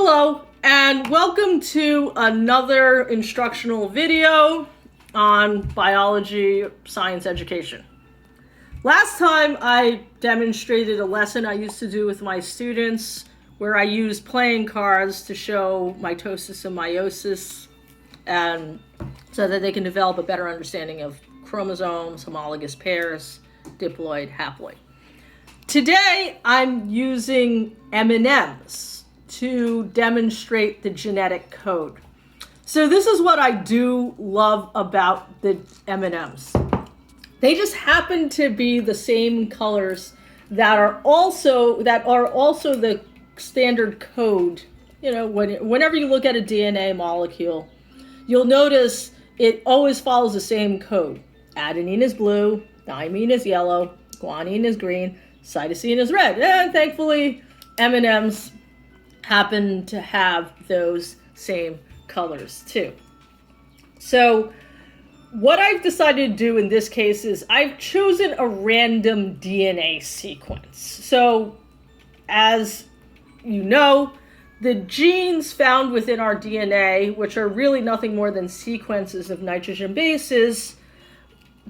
Hello, and welcome to another instructional video on biology science education. Last time I demonstrated a lesson I used to do with my students where I used playing cards to show mitosis and meiosis, and so that they can develop a better understanding of chromosomes, homologous pairs, diploid, haploid. Today I'm using M&Ms to demonstrate the genetic code. So this is what I do love about the M&Ms. They just happen to be the same colors that are also the standard code. You know, whenever you look at a DNA molecule, you'll notice it always follows the same code. Adenine is blue, thymine is yellow, guanine is green, cytosine is red. And thankfully, M&Ms happen to have those same colors too. So what I've decided to do in this case is I've chosen a random DNA sequence. So as you know, the genes found within our DNA, which are really nothing more than sequences of nitrogen bases,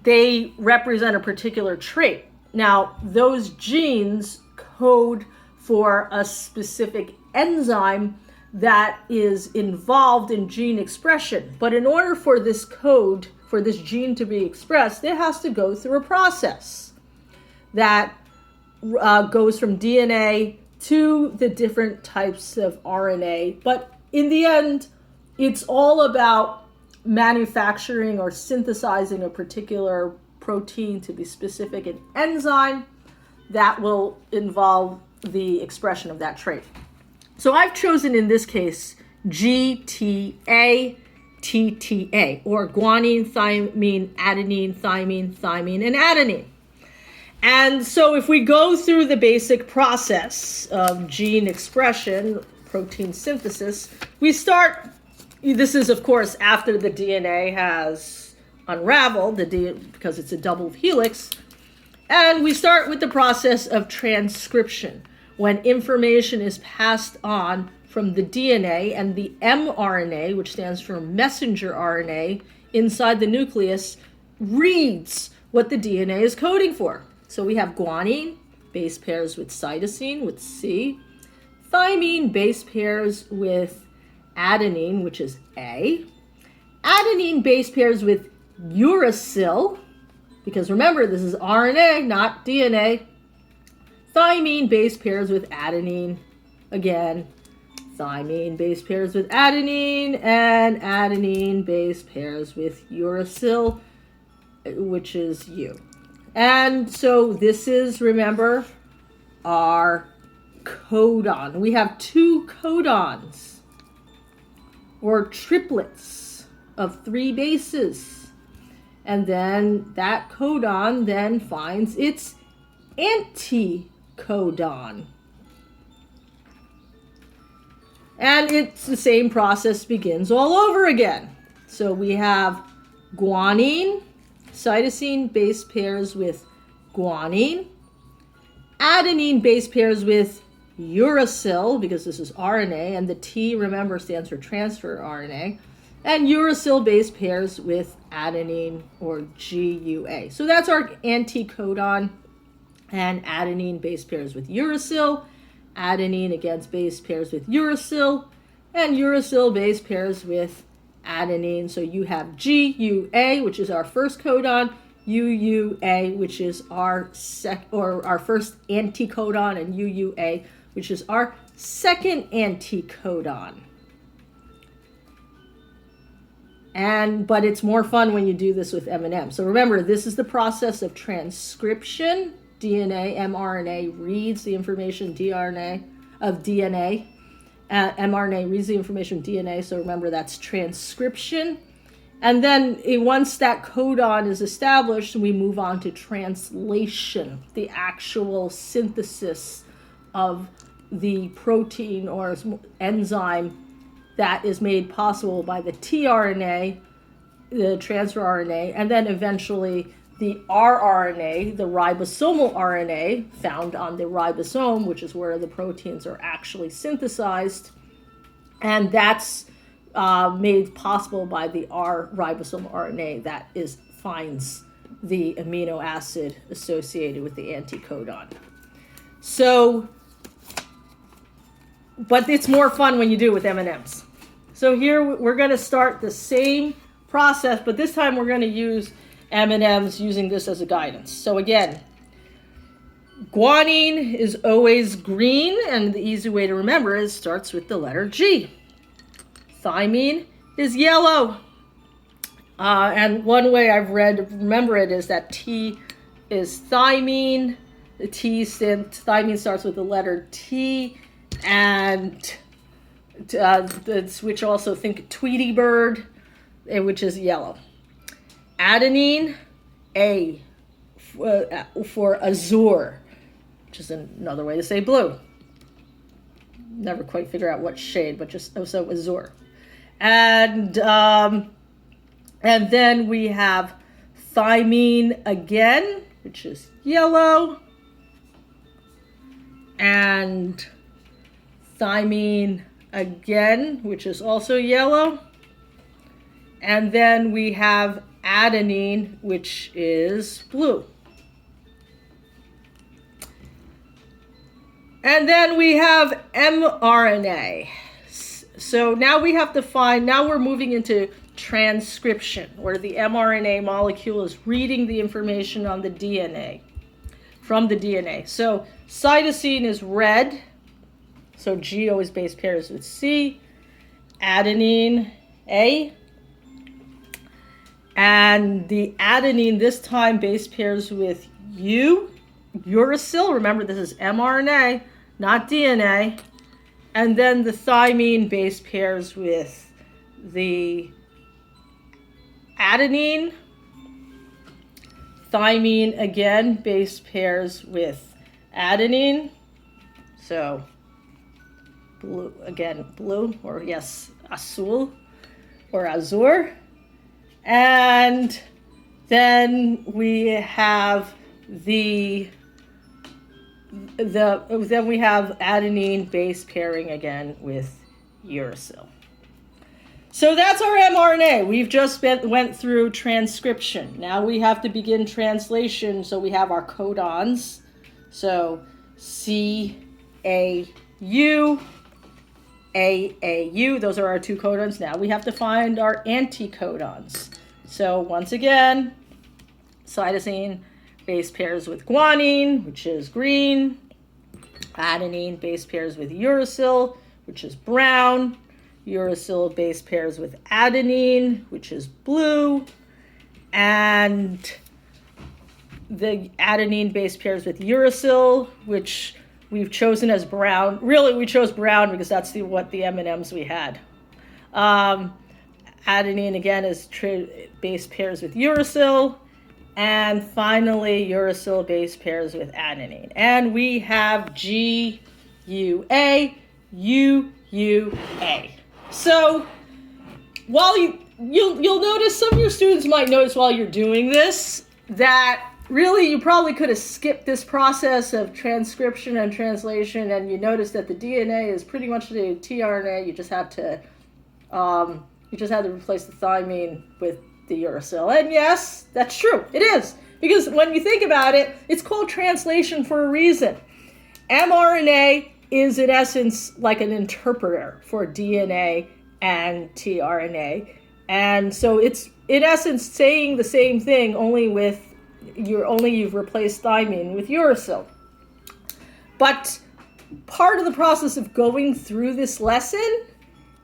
they represent a particular trait. Now, those genes code for a specific enzyme that is involved in gene expression. But in order for this code, for this gene to be expressed, it has to go through a process that goes from DNA to the different types of RNA. But in the end, it's all about manufacturing or synthesizing a particular protein to be specific an enzyme that will involve the expression of that trait. So I've chosen in this case GTATTA, or guanine, thymine, adenine, thymine, and adenine. And so if we go through the basic process of gene expression, protein synthesis, we start, this is of course after the DNA has unraveled, because it's a double helix, and we start with the process of transcription, when information is passed on from the DNA and the mRNA, which stands for messenger RNA, inside the nucleus, reads what the DNA is coding for. So we have guanine, base pairs with cytosine, with C, thymine, base pairs with adenine, which is A, adenine, base pairs with uracil, because remember, this is RNA, not DNA. Thymine base pairs with adenine, again, thymine base pairs with adenine, and adenine base pairs with uracil, which is U. And so this is, remember, our codon. We have two codons, or triplets of 3 bases. And then that codon then finds its anticodon. And it's the same process begins all over again. So we have guanine, cytosine base pairs with guanine, adenine base pairs with uracil, because this is RNA, and the T, remember, stands for transfer RNA, and uracil base pairs with adenine, or GUA. So that's our anticodon, and adenine base pairs with uracil, adenine against base pairs with uracil, and uracil base pairs with adenine. So you have GUA, which is our first codon, UUA, which is our first anticodon, and UUA, which is our second anticodon. But it's more fun when you do this with M&M. So remember, this is the process of transcription. DNA, mRNA reads the information mRNA reads the information DNA. So remember, that's transcription. And then once that codon is established, we move on to translation, the actual synthesis of the protein or enzyme that is made possible by the tRNA, the transfer RNA, and then eventually the rRNA, the ribosomal RNA found on the ribosome, which is where the proteins are actually synthesized, And that's made possible by the R ribosomal RNA that finds the amino acid associated with the anticodon. So, but it's more fun when you do it with M&Ms. So here we're going to start the same process, but this time we're going to use M&Ms using this as a guidance. So again, guanine is always green, and the easy way to remember is starts with the letter G. Thymine is yellow. And one way I've read to remember it is that T is thymine. The thymine starts with the letter T, and which also think Tweety bird, which is yellow. Adenine, A for azure, which is another way to say blue. Never quite figure out what shade, but just so azure. And then we have thymine again, which is yellow, and thymine again, which is also yellow. And then we have adenine, which is blue. And then we have mRNA. So now we have to find, now we're moving into transcription, where the mRNA molecule is reading the information on the DNA, from the DNA. So cytosine is red, so G always base pairs with C, adenine, A, and the adenine this time base pairs with U, uracil. Remember, this is mRNA, not DNA. And then the thymine base pairs with the adenine. Thymine again base pairs with adenine. So blue again, blue, or yes, azul or azure. And then we have then we have adenine base pairing again with uracil. So that's our mRNA. We've just went through transcription. Now we have to begin translation. So we have our codons. So CAU, AAU, those are our two codons. Now we have to find our anticodons. So once again, cytosine base pairs with guanine, which is green. Adenine base pairs with uracil, which is brown. Uracil base pairs with adenine, which is blue. And the adenine base pairs with uracil, which we've chosen as brown. Really, we chose brown because that's what the M&Ms we had. Adenine again is base pairs with uracil. And finally, uracil base pairs with adenine. And we have GUA, UUA. So while you'll notice, some of your students might notice while you're doing this, that really you probably could have skipped this process of transcription and translation, and you notice that the DNA is pretty much the tRNA. You just have to replace the thymine with the uracil. And yes, that's true. It is. Because when you think about it, it's called translation for a reason. mRNA is in essence like an interpreter for DNA and tRNA. And so it's in essence saying the same thing, only you've replaced thymine with uracil. But part of the process of going through this lesson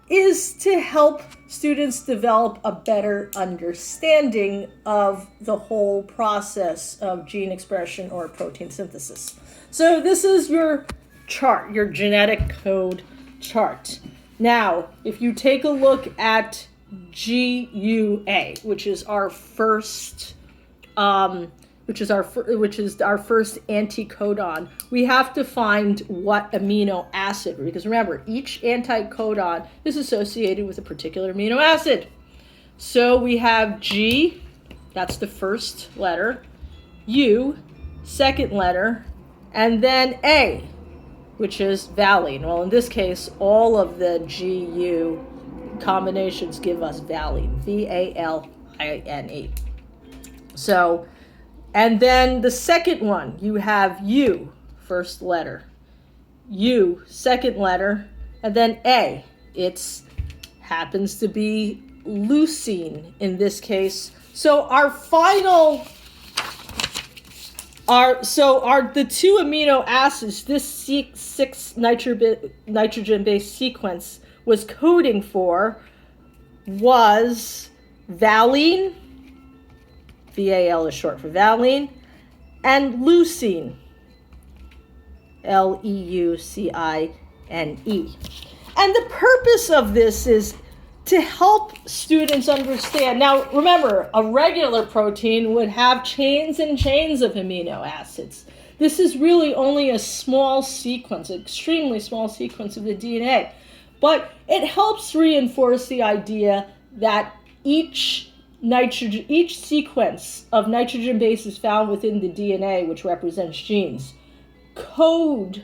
is to help students develop a better understanding of the whole process of gene expression or protein synthesis. So this is your chart, your genetic code chart. Now, if you take a look at GUA, which is our first anticodon, we have to find what amino acid, because remember, each anticodon is associated with a particular amino acid. So we have G, that's the first letter, U, second letter, and then A. which is valine. Well, in this case, all of the GU combinations give us valine, V-A-L-I-N-E. So, and then the second one, you have U, first letter, U, second letter, and then A. It happens to be leucine in this case. So our final, the two amino acids, this 6 nitrogen-based sequence was coding for was valine, VAL is short for valine, and leucine, Leucine. And the purpose of this is to help students understand. Now, remember, a regular protein would have chains and chains of amino acids. This is really only a small sequence, an extremely small sequence of the DNA. But it helps reinforce the idea that each sequence of nitrogen bases found within the DNA, which represents genes, code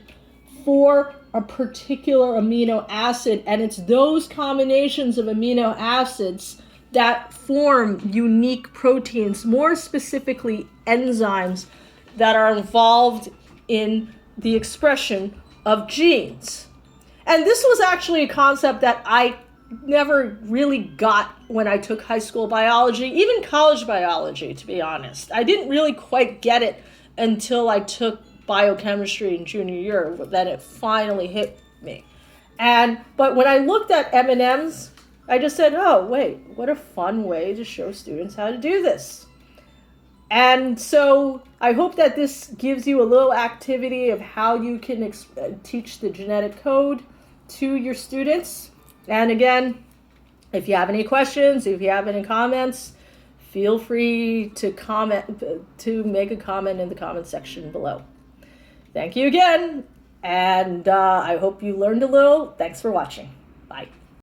for a particular amino acid, and it's those combinations of amino acids that form unique proteins, more specifically enzymes that are involved in the expression of genes. And this was actually a concept that I never really got when I took high school biology, even college biology, to be honest. I didn't really quite get it until I took biochemistry in junior year. Then it finally hit me. But when I looked at M&Ms, I just said, oh, wait, what a fun way to show students how to do this. And so I hope that this gives you a little activity of how you can teach the genetic code to your students. And again, if you have any questions, if you have any comments, feel free to make a comment in the comment section below. Thank you again, and I hope you learned a little. Thanks for watching. Bye.